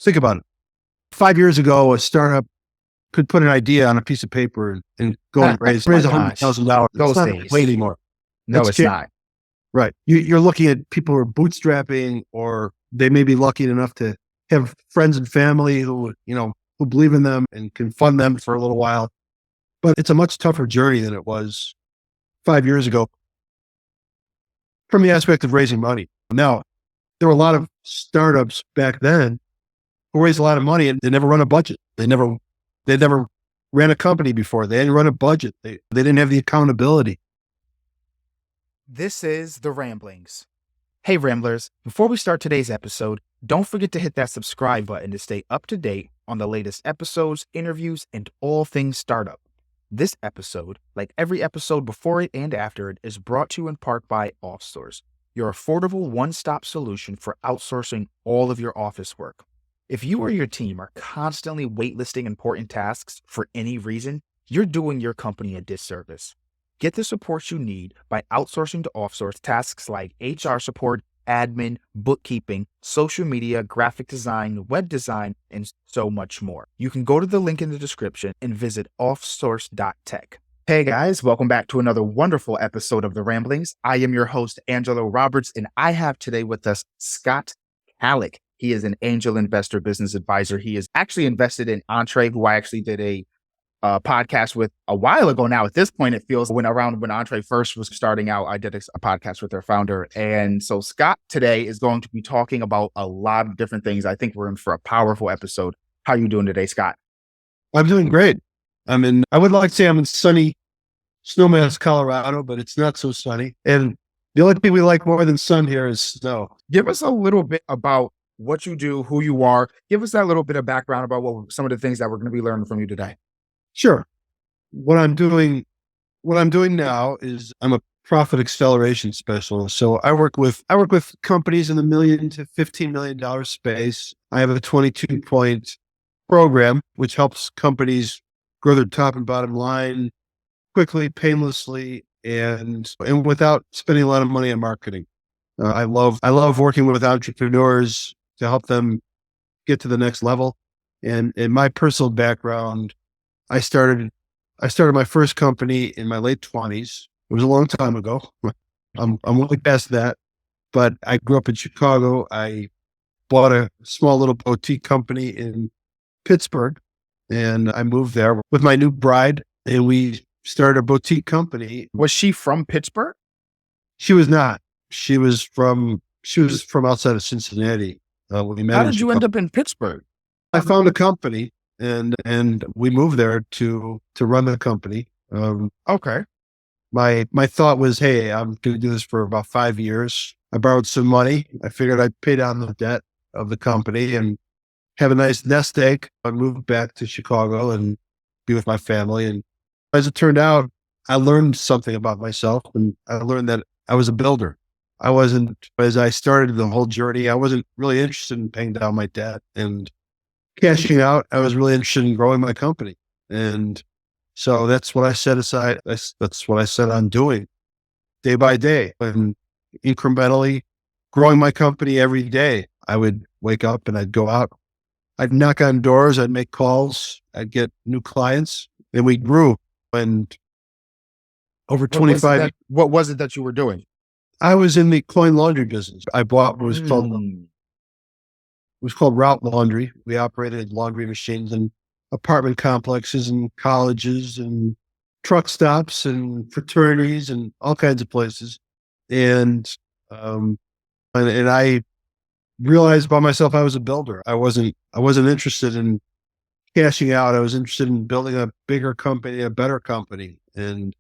Think about it. 5 years ago, a startup could put an idea on a piece of paper and go and raise My $100,000. It's Those not days. that way anymore. No, That's it's changed. not. Right. You're looking at people who are bootstrapping, or they may be lucky enough to have friends and family who believe in them and can fund them for a little while. But it's a much tougher journey than it was 5 years ago from the aspect of raising money. Now, there were a lot of startups back then who raised a lot of money and they never run a budget. They never ran a company before. They didn't run a budget. They didn't have the accountability. This is The Ramblings. Hey, Ramblers, before we start today's episode, don't forget to hit that subscribe button to stay up to date on the latest episodes, interviews, and all things startup. This episode, like every episode before it and after it, is brought to you in part by OffSource, your affordable one-stop solution for outsourcing all of your office work. If you or your team are constantly waitlisting important tasks for any reason, you're doing your company a disservice. Get the support you need by outsourcing to OffSource tasks like HR support, admin, bookkeeping, social media, graphic design, web design, and so much more. You can go to the link in the description and visit offsource.tech. Hey guys, welcome back to another wonderful episode of The Ramblings. I am your host, Angelo Roberts, and I have today with us Scott Kallick. He is an angel investor business advisor. He is actually invested in Entree, who I actually did a podcast with a while ago now. At this point, it feels when Entree first was starting out, I did a podcast with their founder. And so Scott today is going to be talking about a lot of different things. I think we're in for a powerful episode. How are you doing today, Scott? I'm doing great. I would like to say I'm in sunny Snowmass, Colorado, but it's not so sunny. And the only thing we like more than sun here is snow. Give us a little bit about what you do, who you are. Give us that little bit of background about some of the things that we're going to be learning from you today. Sure. What I'm doing now is I'm a profit acceleration specialist. So I work with companies in the $1 million to $15 million space. I have a 22-point program which helps companies grow their top and bottom line quickly, painlessly, and without spending a lot of money on marketing. I love working with entrepreneurs to help them get to the next level. And in my personal background, I started my first company in my late 20s. It was a long time ago. I'm way past that, but I grew up in Chicago. I bought a small little boutique company in Pittsburgh, and I moved there with my new bride, and we started a boutique company. Was she from Pittsburgh? She was not. She was from outside of Cincinnati. When we met. How did you end up in Pittsburgh? I found a company. And we moved there to run the company. Okay. My thought was, hey, I'm going to do this for about 5 years. I borrowed some money. I figured I'd pay down the debt of the company and have a nice nest egg. I moved back to Chicago and be with my family. And as it turned out, I learned something about myself, and I learned that I was a builder. As I started the whole journey, I wasn't really interested in paying down my debt and cashing out. I was really interested in growing my company. And so that's what I set aside. That's what I set on doing day by day, and incrementally growing my company every day. I would wake up and I'd go out. I'd knock on doors. I'd make calls. I'd get new clients, and we grew. And over 25. What was it that you were doing? I was in the clothing laundry business. I bought what was called Route Laundry. We operated laundry machines in apartment complexes and colleges and truck stops and fraternities and all kinds of places. And I realized by myself I was a builder. I wasn't interested in cashing out. I was interested in building a bigger company, a better company. And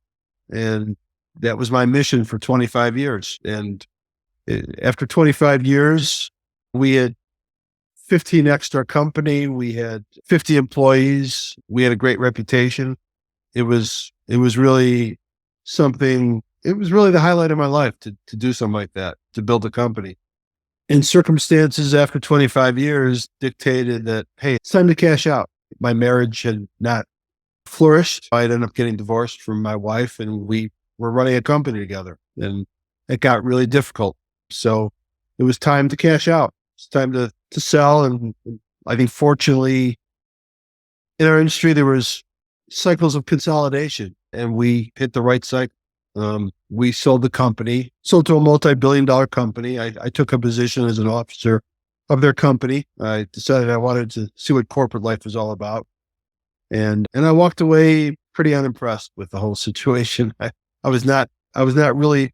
that was my mission for 25 years. And after 25 years, we had 15x our company. We had 50 employees. We had a great reputation. It was really something. It was really the highlight of my life to do something like that, to build a company. And circumstances after 25 years dictated that, hey, it's time to cash out. My marriage had not flourished. I ended up getting divorced from my wife, and we were running a company together, and it got really difficult. So it was time to cash out. It's time to sell and I think fortunately in our industry, there was cycles of consolidation and we hit the right cycle. We sold the company, sold to a multi-billion-dollar company. I took a position as an officer of their company. I decided I wanted to see what corporate life was all about. And I walked away pretty unimpressed with the whole situation. I was not really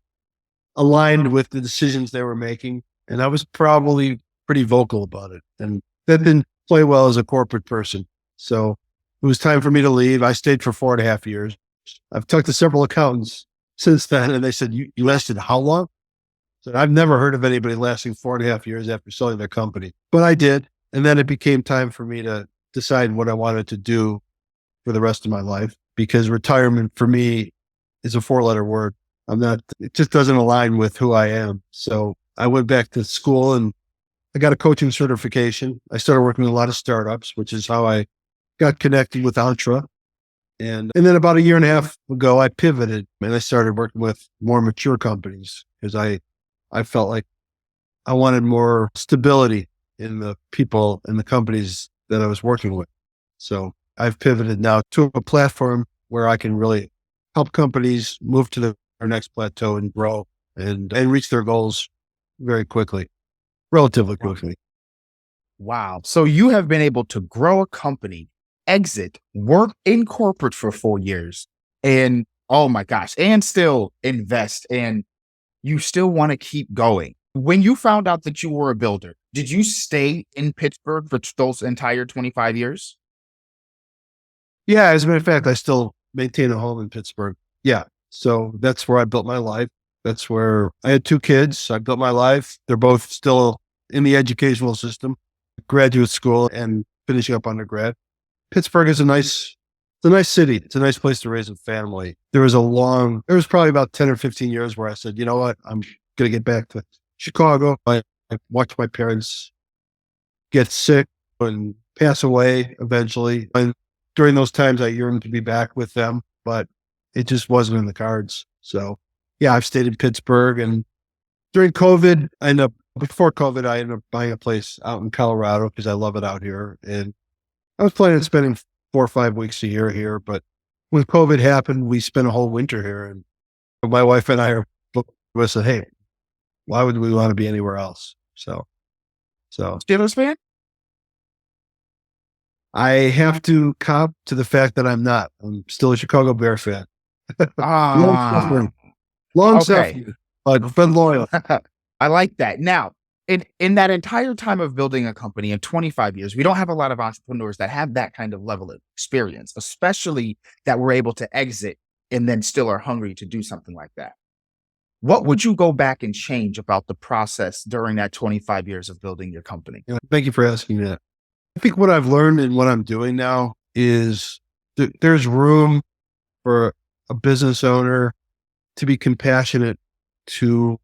aligned with the decisions they were making. And I was probably pretty vocal about it. And that didn't play well as a corporate person. So it was time for me to leave. I stayed for 4.5 years. I've talked to several accountants since then, and they said, you lasted how long? So I've never heard of anybody lasting 4.5 years after selling their company, but I did. And then it became time for me to decide what I wanted to do for the rest of my life, because retirement for me is a 4-letter word. It just doesn't align with who I am. So I went back to school and I got a coaching certification. I started working with a lot of startups, which is how I got connected with Entra. And then about a year and a half ago, I pivoted and I started working with more mature companies because I felt like I wanted more stability in the people and the companies that I was working with. So I've pivoted now to a platform where I can really help companies move to their next plateau and grow and reach their goals very quickly, relatively quickly. Wow. So you have been able to grow a company, exit, work in corporate for 4 years, and oh my gosh, and still invest, and you still want to keep going. When you found out that you were a builder, did you stay in Pittsburgh for those entire 25 years? Yeah, as a matter of fact, I still maintain a home in Pittsburgh. Yeah. So that's where I built my life. That's where I had 2 kids. I built my life. They're both still in the educational system, graduate school and finishing up undergrad. Pittsburgh is it's a nice city. It's a nice place to raise a family. There was probably about 10 or 15 years where I said, you know what, I'm going to get back to Chicago. I watched my parents get sick and pass away eventually. And during those times, I yearned to be back with them, but it just wasn't in the cards. So yeah, I've stayed in Pittsburgh, and before COVID, I ended up buying a place out in Colorado because I love it out here. And I was planning on spending 4 or 5 weeks a year here, but when COVID happened, we spent a whole winter here. And my wife and we said, hey, why would we want to be anywhere else? So Steelers fan? I have to cop to the fact that I'm not. I'm still a Chicago Bear fan. Long Ah, suffering, long okay. suffering, but loyal. I like that. Now, in that entire time of building a company in 25 years, we don't have a lot of entrepreneurs that have that kind of level of experience, especially that we're able to exit and then still are hungry to do something like that. What would you go back and change about the process during that 25 years of building your company? Thank you for asking that. I think what I've learned and what I'm doing now is there's room for a business owner to be compassionate, to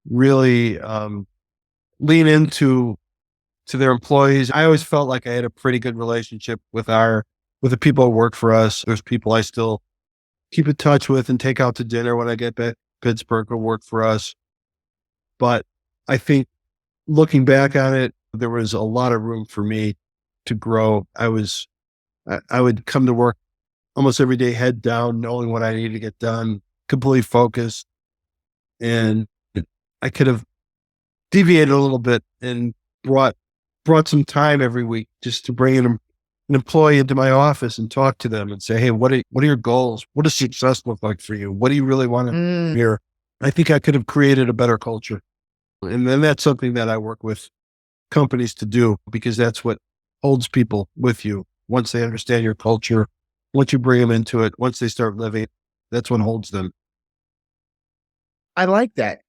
really lean into their employees. I always felt like I had a pretty good relationship with the people who work for us. There's people I still keep in touch with and take out to dinner when I get back to Pittsburgh who work for us. But I think looking back on it, there was a lot of room for me to grow. I would come to work almost every day, head down, knowing what I needed to get done, completely focused. And I could have deviated a little bit and brought some time every week just to bring in an employee into my office and talk to them and say, hey, what are your goals? What does success look like for you? What do you really want to hear? I think I could have created a better culture. And then that's something that I work with companies to do, because that's what holds people with you. Once they understand your culture, once you bring them into it, once they start living, that's what holds them. I like that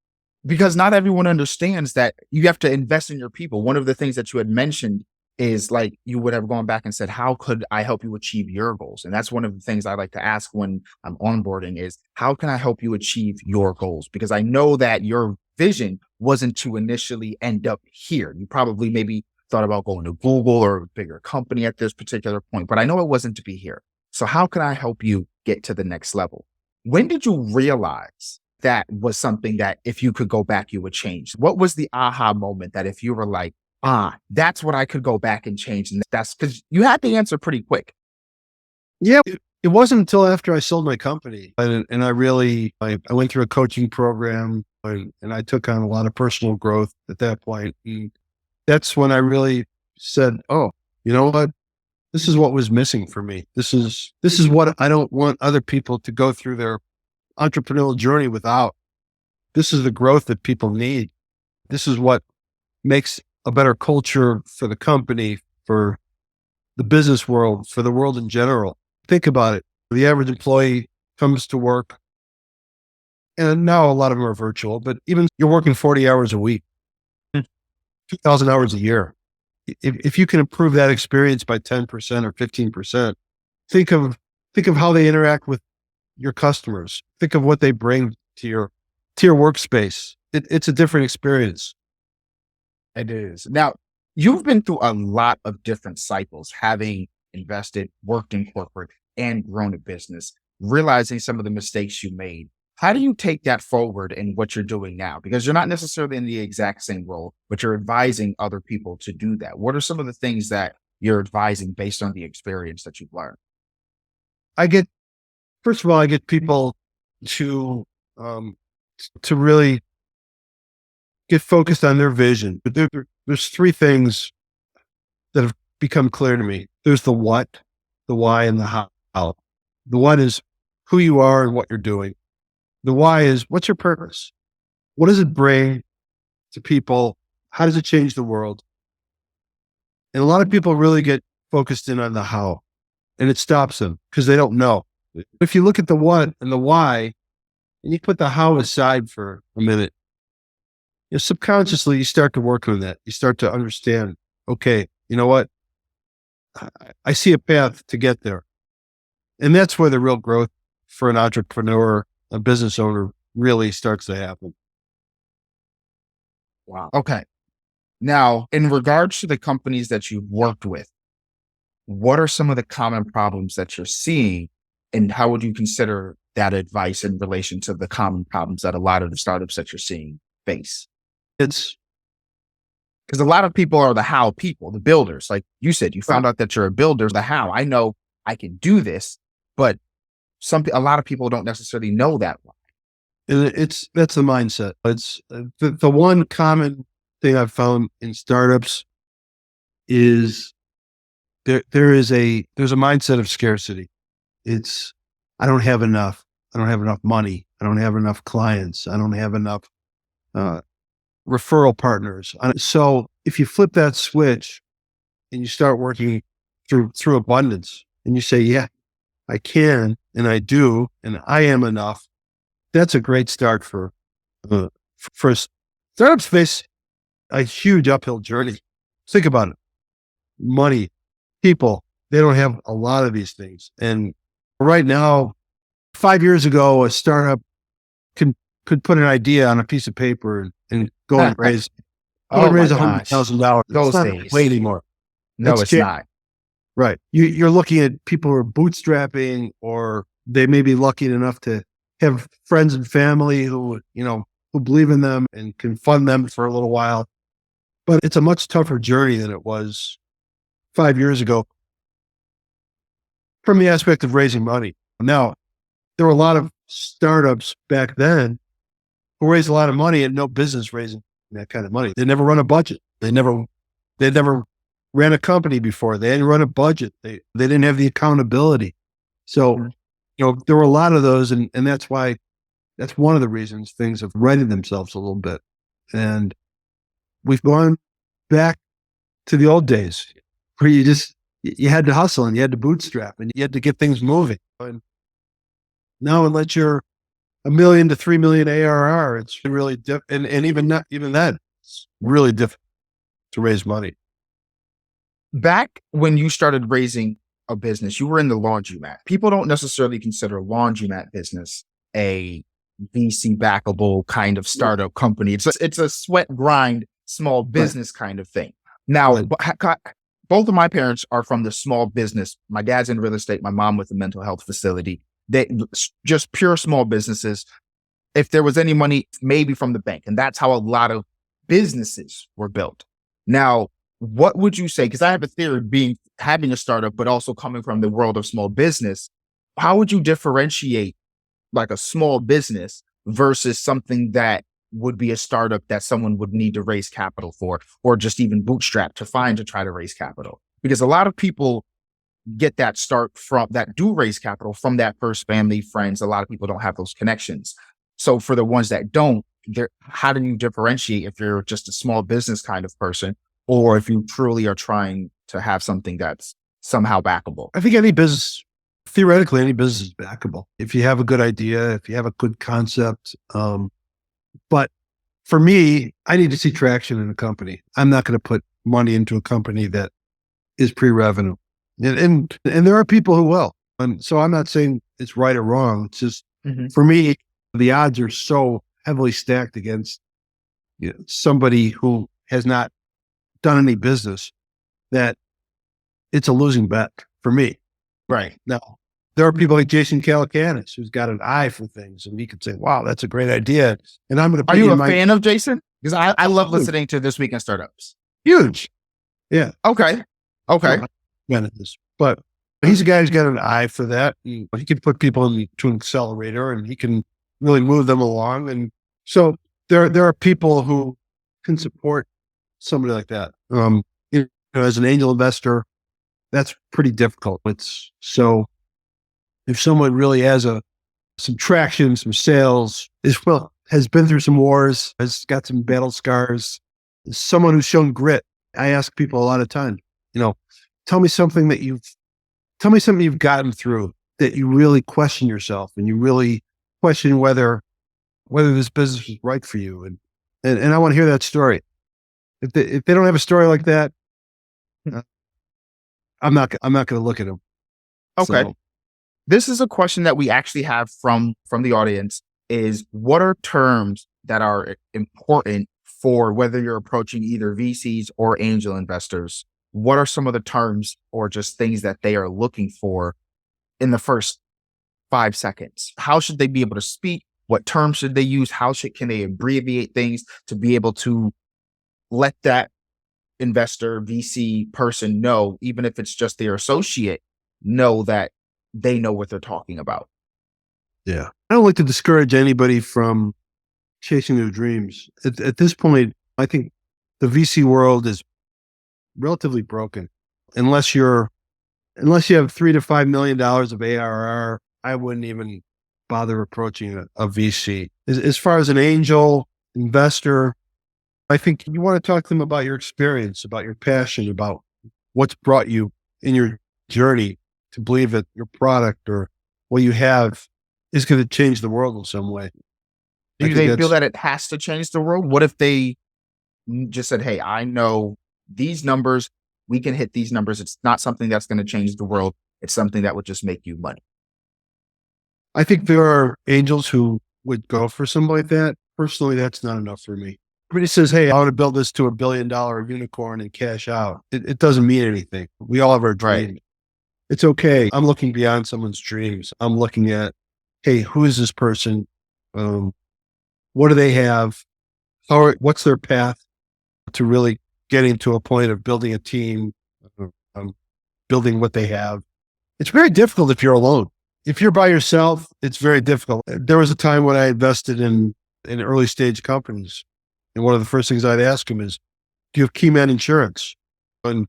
because not everyone understands that you have to invest in your people. One of the things that you had mentioned is like you would have gone back and said, how could I help you achieve your goals? And that's one of the things I like to ask when I'm onboarding is, how can I help you achieve your goals? Because I know that your vision wasn't to initially end up here. You probably maybe thought about going to Google or a bigger company at this particular point, but I know it wasn't to be here. So how can I help you get to the next level? When did you realize that was something that if you could go back, you would change? What was the aha moment that if you were like, That's what I could go back and change. And that's because you had the answer pretty quick. Yeah, it wasn't until after I sold my company and I went through a coaching program and I took on a lot of personal growth at that point. And that's when I really said, "Oh, you know what? This is what was missing for me. This is what I don't want other people to go through their entrepreneurial journey without. This is the growth that people need. This is what makes a better culture for the company, for the business world, for the world in general. Think about it. The average employee comes to work, and now a lot of them are virtual, but even you're working 40 hours a week, 2,000 hours a year. If you can improve that experience by 10% or 15%, think of how they interact with your customers. Think of what they bring to your workspace. It's a different experience. It is. Now, you've been through a lot of different cycles, having invested, worked in corporate, and grown a business, realizing some of the mistakes you made. How do you take that forward in what you're doing now? Because you're not necessarily in the exact same role, but you're advising other people to do that. What are some of the things that you're advising based on the experience that you've learned? I get First of all, I get people to um, really get focused on their vision. But there's three things that have become clear to me. There's the what, the why, and the how. The what is who you are and what you're doing. The why is what's your purpose? What does it bring to people? How does it change the world? And a lot of people really get focused in on the how, and it stops them because they don't know. If you look at the what and the why, and you put the how aside for a minute, subconsciously you start to work on that. You start to understand, okay, you know what? I see a path to get there. And that's where the real growth for an entrepreneur, a business owner really starts to happen. Wow. Okay. Now, in regards to the companies that you've worked with, what are some of the common problems that you're seeing? And how would you consider that advice in relation to the common problems that a lot of the startups that you're seeing face? It's Because a lot of people are the how people, the builders. Like you said, you found out that you're a builder, the how. I know I can do this, but a lot of people don't necessarily know that one. that's the mindset. It's the one common thing I've found in startups is there's a mindset of scarcity. It's I don't have enough. I don't have enough money. I don't have enough clients. I don't have enough referral partners. So if you flip that switch and you start working through abundance, and you say, "Yeah, I can, and I do, and I am enough," that's a great start for startups. Face a huge uphill journey. Think about it: money, people. They don't have a lot of these things, and right now, 5 years ago, a startup could put an idea on a piece of paper and go and raise Oh my gosh. $100,000. It's Those not that days. way anymore. No, It's it's not. right. You're looking at people who are bootstrapping, or they may be lucky enough to have friends and family who believe in them and can fund them for a little while. But it's a much tougher journey than it was 5 years ago from the aspect of raising money. Now, there were a lot of startups back then who raised a lot of money and no business raising that kind of money. They never run a budget. They never ran a company before. They didn't run a budget. They didn't have the accountability. So, there were a lot of those, and that's why that's one of the reasons things have righted themselves a little bit. And we've gone back to the old days where you had to hustle and you had to bootstrap and you had to get things moving. And now, unless you're $1 million to 3 million ARR, it's really and even that, it's really difficult to raise money. Back when you started raising a business, you were in the laundromat. People don't necessarily consider laundromat business a VC backable kind of startup company. It's a sweat grind, small business kind of thing. Now, both of my parents are from the small business. My dad's in real estate, my mom with a mental health facility. They just pure small businesses. If there was any money, maybe from the bank. And that's how a lot of businesses were built. Now, what would you say? Because I have a theory having a startup, but also coming from the world of small business. How would you differentiate like a small business versus something that would be a startup that someone would need to raise capital for, or just even bootstrap to try to raise capital? Because a lot of people get that start from that do raise capital from that first family, friends. A lot of people don't have those connections. So for the ones that don't, how do you differentiate if you're just a small business kind of person, or if you truly are trying to have something that's somehow backable? I think theoretically, any business is backable if you have a good idea, if you have a good concept. But for me, I need to see traction in a company. I'm not going to put money into a company that is pre-revenue, and there are people who will. And so I'm not saying it's right or wrong. It's just for me, the odds are so heavily stacked against somebody who has not done any business that it's a losing bet for me. Right. Now, there are people like Jason Calacanis who's got an eye for things, and he could say, "Wow, that's a great idea." And I'm going to. Are you a fan of Jason? Because I love listening to This Week in Startups. Huge, yeah. Okay. But he's a guy who's got an eye for that. He can put people into an accelerator, and he can really move them along. And so there are people who can support somebody like that. As an angel investor, that's pretty difficult. So if someone really has some traction, some sales, has been through some wars, has got some battle scars, someone who's shown grit. I ask people a lot of times, tell me something you've gotten through that you really question yourself and you really question whether this business is right for you. And I want to hear that story. If they don't have a story like that, I'm not going to look at them. Okay. So, this is a question that we actually have from the audience is, what are terms that are important for whether you're approaching either VCs or angel investors? What are some of the terms or just things that they are looking for in the first 5 seconds? How should they be able to speak? What terms should they use? Can they abbreviate things to be able to let that investor, VC person know, even if it's just their associate, know that they know what they're talking about? yeah. I don't like to discourage anybody from chasing their dreams. At this point, I think the VC world is relatively broken. Unless you have $3 to $5 million of ARR, I wouldn't even bother approaching a VC. As far as an angel investor, I think you want to talk to them about your experience, about your passion, about what's brought you in your journey to believe that your product or what you have is going to change the world in some way. Do they feel that it has to change the world? What if they just said, "Hey, I know these numbers, we can hit these numbers. It's not something that's going to change the world. It's something that would just make you money"? I think there are angels who would go for something like that. Personally, that's not enough for me. Everybody says, "Hey, I want to build this to $1 billion unicorn and cash out." It doesn't mean anything. We all have our dream. Right. It's okay. I'm looking beyond someone's dreams. I'm looking at, hey, who is this person? What do they have? What's their path to really getting to a point of building a team, building what they have? It's very difficult if you're alone. If you're by yourself, it's very difficult. There was a time when I invested in early stage companies. And one of the first things I'd ask them is, do you have key man insurance? And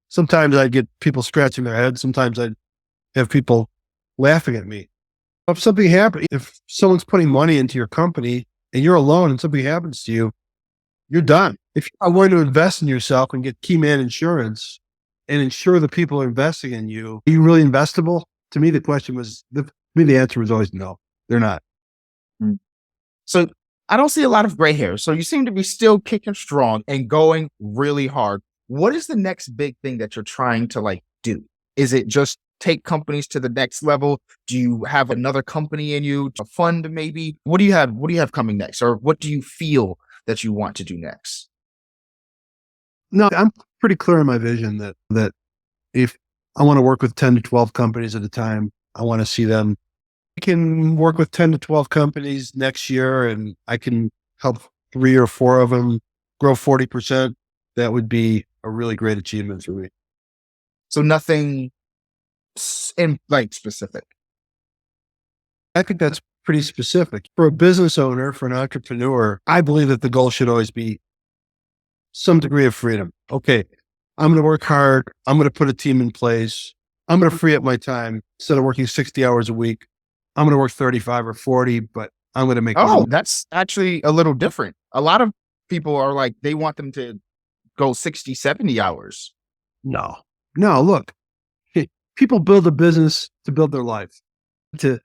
sometimes I'd get people scratching their heads. Sometimes I'd have people laughing at me. If something happens, if someone's putting money into your company and you're alone and something happens to you, you're done. If you're going to invest in yourself and get key man insurance and ensure the people are investing in you, are you really investable? To me, the answer was always no, they're not. So I don't see a lot of gray hair. So you seem to be still kicking strong and going really hard. What is the next big thing that you're trying to do? Is it just take companies to the next level? Do you have another company in you, a fund maybe? What do you have coming next? Or what do you feel that you want to do next? No, I'm pretty clear in my vision that if I want to work with 10 to 12 companies at a time, I want to see them. I can work with 10 to 12 companies next year and I can help 3 or 4 of them grow 40%. that would be a really great achievement for me. So nothing in like specific. I think that's pretty specific. For a business owner, for an entrepreneur, I believe that the goal should always be some degree of freedom. Okay, I'm going to work hard. I'm going to put a team in place. I'm going to free up my time instead of working 60 hours a week. I'm going to work 35 or 40, but I'm going to make more Oh, money. that's actually a little different. A lot of people are like, they want them to go 60, 70 hours. No, no, look, people build a business to build their life, to,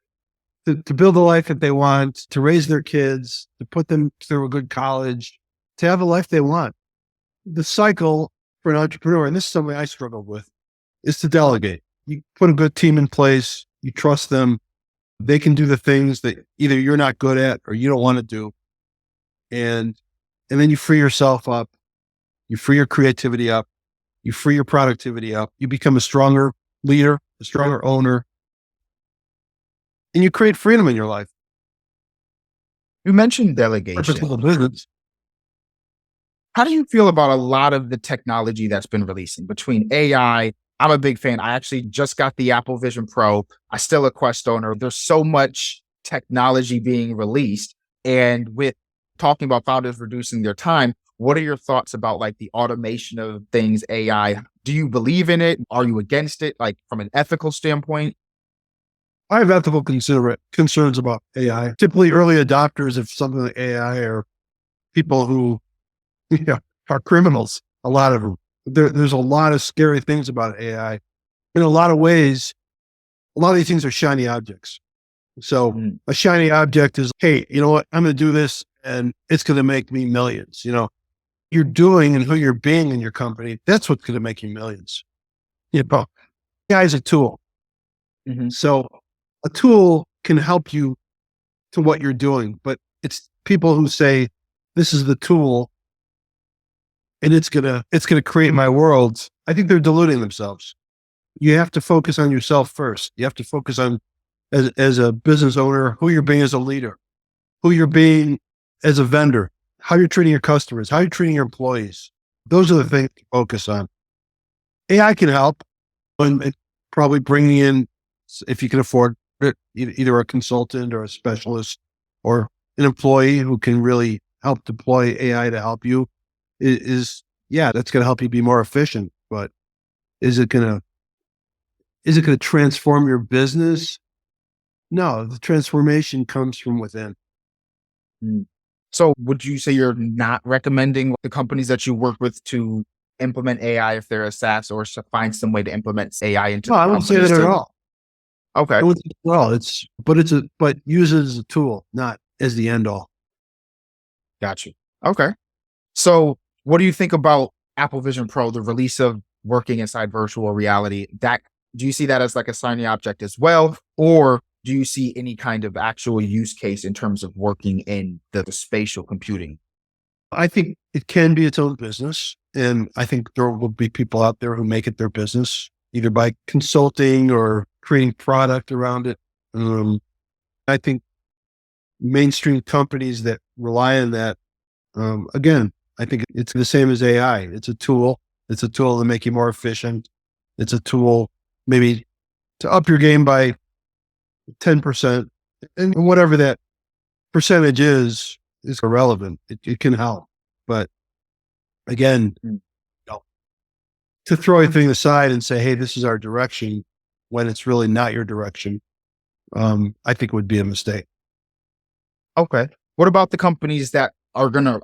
to build the life that they want, to raise their kids, to put them through a good college, to have a life they want. The cycle for an entrepreneur, and this is something I struggled with, is to delegate. You put a good team in place, you trust them, they can do the things that either you're not good at or you don't want to do. And then you free yourself up, you free your creativity up, you free your productivity up, you become a stronger leader, a stronger owner, and you create freedom in your life. You mentioned Purpose delegation. of the business. How do you feel about a lot of the technology that's been releasing between AI? I'm a big fan. I actually just got the Apple Vision Pro. I'm still a Quest owner. There's so much technology being released. And with talking about founders reducing their time, what are your thoughts about like the automation of things, AI? Do you believe in it? Are you against it? Like from an ethical standpoint? I have ethical concerns about AI. Typically, early adopters of something like AI are people who are criminals. A lot of them. There's a lot of scary things about AI. In a lot of ways, a lot of these things are shiny objects. So Mm, a shiny object is, hey, you know what? I'm going to do this and it's going to make me millions. You're doing and who you're being in your company. That's what's going to make you millions. AI is a tool. mhm. So a tool can help you to what you're doing, but it's people who say, this is the tool and it's gonna create my world. I think they're deluding themselves. You have to focus on yourself first. You have to focus on as a business owner, who you're being as a leader, who you're being as a vendor, how you're treating your customers, how you're treating your employees. Those are the things to focus on. AI can help and probably bringing in, if you can afford it, either a consultant or a specialist or an employee who can really help deploy AI to help you yeah, that's going to help you be more efficient. But is it going to transform your business? No, the transformation comes from within. Mm. So would you say you're not recommending the companies that you work with to implement AI if they're a SaaS or to find some way to implement AI into No, the I wouldn't say that companies at to? all. Okay. I wouldn't say that at all. But use it as a tool, not as the end all. Got you. Okay. So what do you think about Apple Vision Pro, the release of working inside virtual reality? Do you see that as like a shiny object as well? Or do you see any kind of actual use case in terms of working in the spatial computing? I think it can be its own business. And I think there will be people out there who make it their business, either by consulting or creating product around it. I think mainstream companies that rely on that, again, I think it's the same as AI. It's a tool. It's a tool to make you more efficient. It's a tool maybe to up your game by 10%. And whatever that percentage is irrelevant. It can help. But again, Mm. to throw everything aside and say, hey, this is our direction when it's really not your direction, I think would be a mistake. Okay. What about the companies that are going to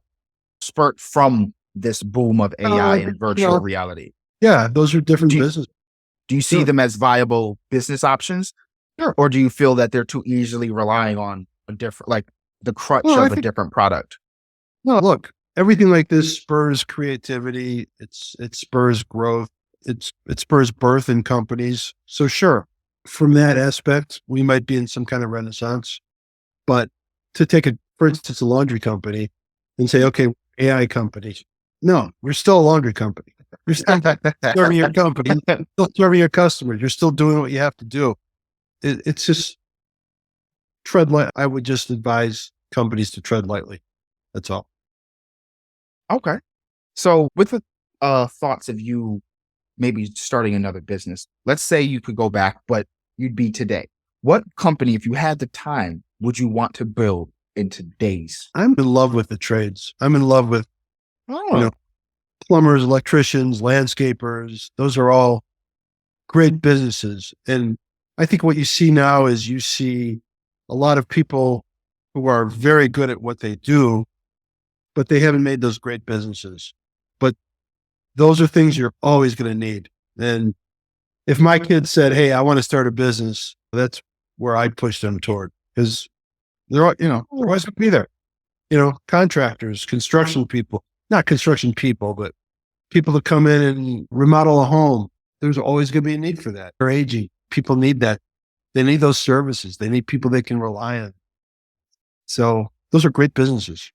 spurt from this boom of AI I and think, virtual reality? yeah, those are different Do you, businesses. do you see Sure. them as viable business options? Sure. Or do you feel that they're too easily relying on a different, like the crutch Well, I of a think, different product? no, look, everything like this spurs creativity. It spurs growth. It spurs birth in companies. So sure, from that aspect, we might be in some kind of renaissance. But to take for instance, a laundry company and say, okay, AI company. No, you're still a laundry company. You're still serving your company, still serving your customers. You're still doing what you have to do. It's just tread light. I would just advise companies to tread lightly. That's all. Okay. So with the thoughts of you maybe starting another business? Let's say you could go back, but you'd be today. What company, if you had the time, would you want to build in today's? I'm in love with the trades. I'm in love with, you Oh, know, plumbers, electricians, landscapers. Those are all great businesses. And I think what you see now is you see a lot of people who are very good at what they do, but they haven't made those great businesses. But those are things you're always going to need. And if my kids said, "Hey, I want to start a business," that's where I'd push them toward, because they're always going to be there. Contractors, construction people, not construction people, but people that come in and remodel a home. There's always going to be a need for that. They're aging. People need that. They need those services. They need people they can rely on. So those are great businesses.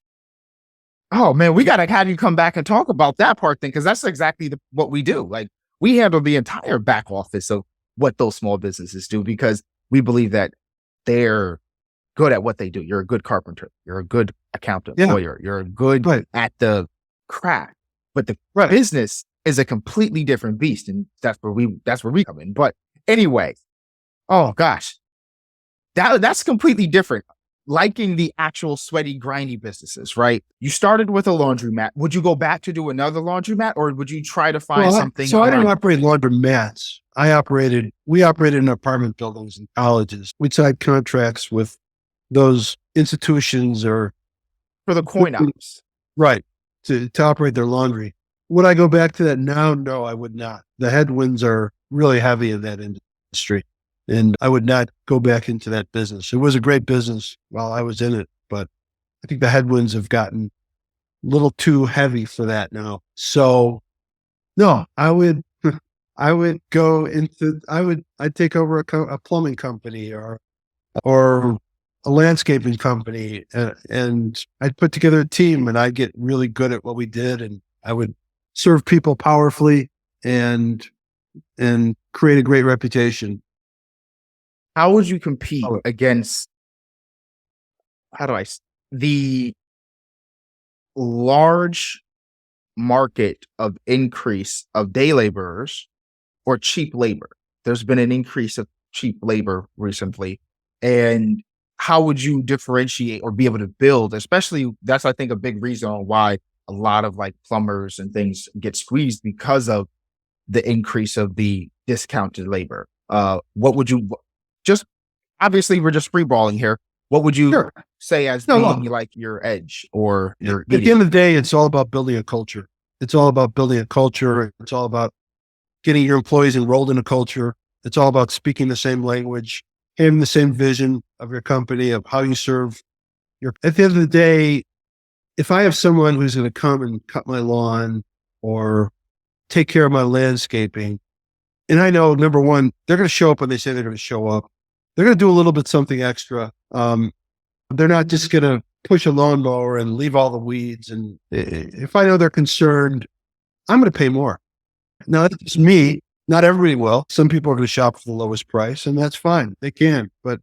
oh man, we got to have you come back and talk about that part then, because that's exactly what we do. Like we handle the entire back office of what those small businesses do because we believe that they're good at what they do. You're a good carpenter. You're a good accountant, Yeah. lawyer. You're good Right. at the craft, but the Right. business is a completely different beast. And that's where we come in. But anyway, oh gosh, that's completely different. Liking the actual sweaty, grindy businesses, right? You started with a laundromat. Would you go back to do another laundromat or would you try to find something? So I didn't operate laundromats. We operated in apartment buildings and colleges. We'd sign contracts with those institutions or for the coin ops. right to operate their laundry. Would I go back to that now? No, I would not. The headwinds are really heavy in that industry, and I would not go back into that business. It was a great business while I was in it, but I think the headwinds have gotten a little too heavy for that now. So no, I'd take over a plumbing company or a landscaping company, and I'd put together a team, and I'd get really good at what we did, and I would serve people powerfully and create a great reputation. How would you compete Oh, against the large market of increase of day laborers or cheap labor? There's been an increase of cheap labor recently. And how would you differentiate or be able to build, especially that's, I think, a big reason on why a lot of like plumbers and things get squeezed because of the increase of the discounted labor. What would you just obviously we're just freeballing here. What would you sure. say as No, being look, like your edge or your at the end of the day, it's all about building a culture. It's all about building a culture. It's all about getting your employees enrolled in a culture. It's all about speaking the same language, having the same vision of your company, of how you serve at the end of the day, if I have someone who's going to come and cut my lawn or take care of my landscaping, and I know, number one, they're going to show up when they say they're going to show up. They're going to do a little bit something extra. They're not just going to push a lawnmower and leave all the weeds. And if I know they're concerned, I'm going to pay more. Now, that's just me. Not everybody will. Some people are going to shop for the lowest price, and that's fine. They can. But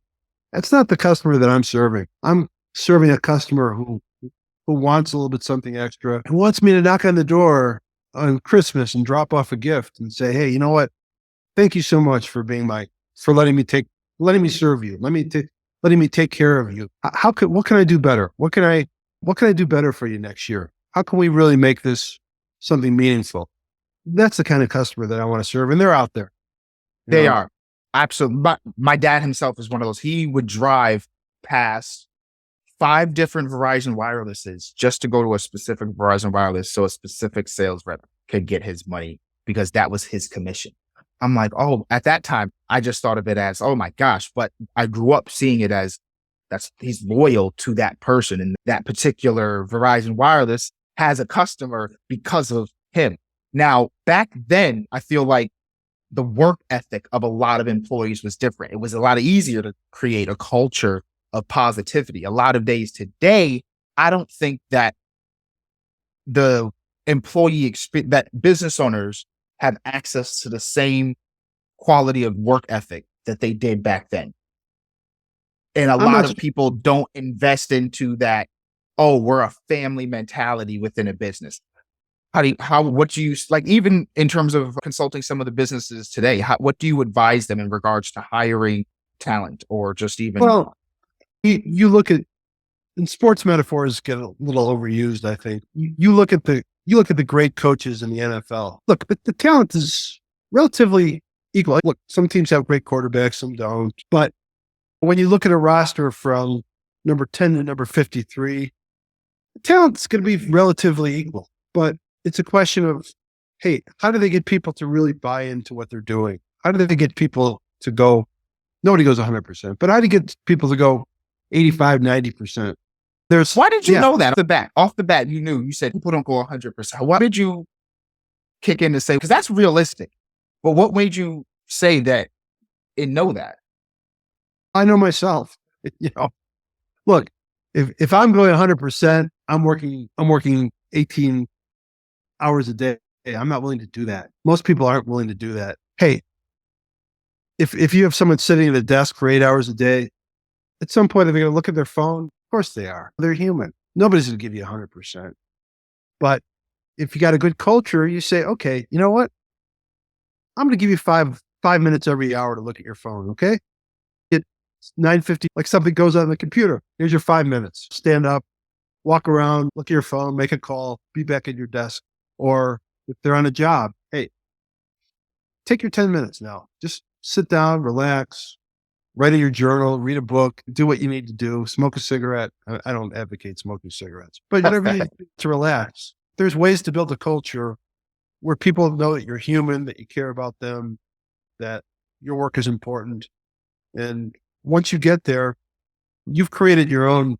that's not the customer that I'm serving. I'm serving a customer who wants a little bit something extra, who wants me to knock on the door on Christmas and drop off a gift and say, "Hey, you know what? Thank you so much for for letting me serve you. Letting me take care of you. What can I do better? What can I do better for you next year? How can we really make this something meaningful?" That's the kind of customer that I want to serve, and they're out there. They are. Absolutely. My dad himself is one of those. He would drive past 5 different Verizon wirelesses just to go to a specific Verizon wireless so a specific sales rep could get his money because that was his commission. I'm like, oh, at that time, I just thought of it as, oh my gosh, but I grew up seeing it as he's loyal to that person. And that particular Verizon wireless has a customer because of him. Now, back then, I feel like the work ethic of a lot of employees was different. It was a lot easier to create a culture of positivity. A lot of days today, I don't think that the that business owners have access to the same quality of work ethic that they did back then. And a lot of people don't invest into that, oh, we're a family mentality within a business. What do you like, even in terms of consulting some of the businesses today, what do you advise them in regards to hiring talent or just even, Well, you look at, and sports metaphors get a little overused, I think. You look at the great coaches in the NFL. Look, the talent is relatively equal. Look, some teams have great quarterbacks, some don't. But when you look at a roster from number 10 to number 53, the talent's going to be relatively equal. But it's a question of, hey, how do they get people to really buy into what they're doing? How do they get people to go? Nobody goes 100%, but how do you get people to go 85, 90%? why did you Yeah. know that off the bat, you said people don't go 100%. Why did you kick in to say, because that's realistic, but what made you say that and know that? I know myself. You know, look, if I'm going 100%, I'm working 18 hours a day. Hey, I'm not willing to do that. Most people aren't willing to do that. Hey, if you have someone sitting at a desk for 8 hours a day, at some point, are they going to look at their phone? Of course they are. They're human. Nobody's going to give you 100%. But if you got a good culture, you say, okay, you know what? I'm going to give you five minutes every hour to look at your phone. Okay. At 9:50, like something goes on the computer. Here's your 5 minutes. Stand up, walk around, look at your phone, make a call, be back at your desk. Or if they're on a job, hey, take your 10 minutes now. Just sit down, relax, write in your journal, read a book, do what you need to do, smoke a cigarette. I don't advocate smoking cigarettes, but whatever you do to relax. There's ways to build a culture where people know that you're human, that you care about them, that your work is important. And once you get there, you've created your own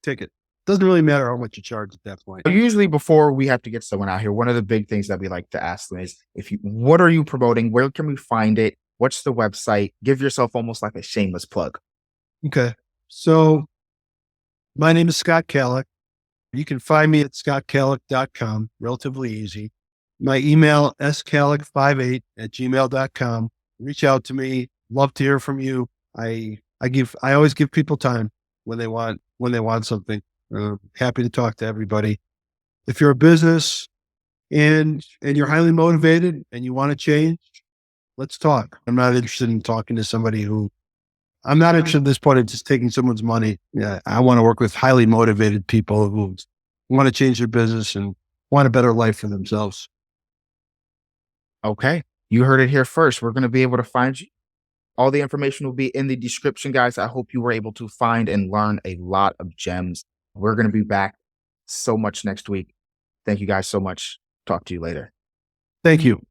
ticket. Doesn't really matter how much you charge at that point. Usually before we have to get someone out here, one of the big things that we like to ask them is, what are you promoting? Where can we find it? What's the website? Give yourself almost like a shameless plug. Okay. So my name is Scott Kallick. You can find me at scottkallick.com, relatively easy. My email, skallick58@gmail.com. Reach out to me. Love to hear from you. I always give people time when they want something. Happy to talk to everybody. If you're a business and you're highly motivated and you want to change, let's talk. I'm not interested in talking to somebody I'm not interested at this point in just taking someone's money. Yeah, I want to work with highly motivated people who want to change their business and want a better life for themselves. Okay. You heard it here first. We're going to be able to find you. All the information will be in the description, guys. I hope you were able to find and learn a lot of gems. We're going to be back so much next week. Thank you guys so much. Talk to you later. Thank you.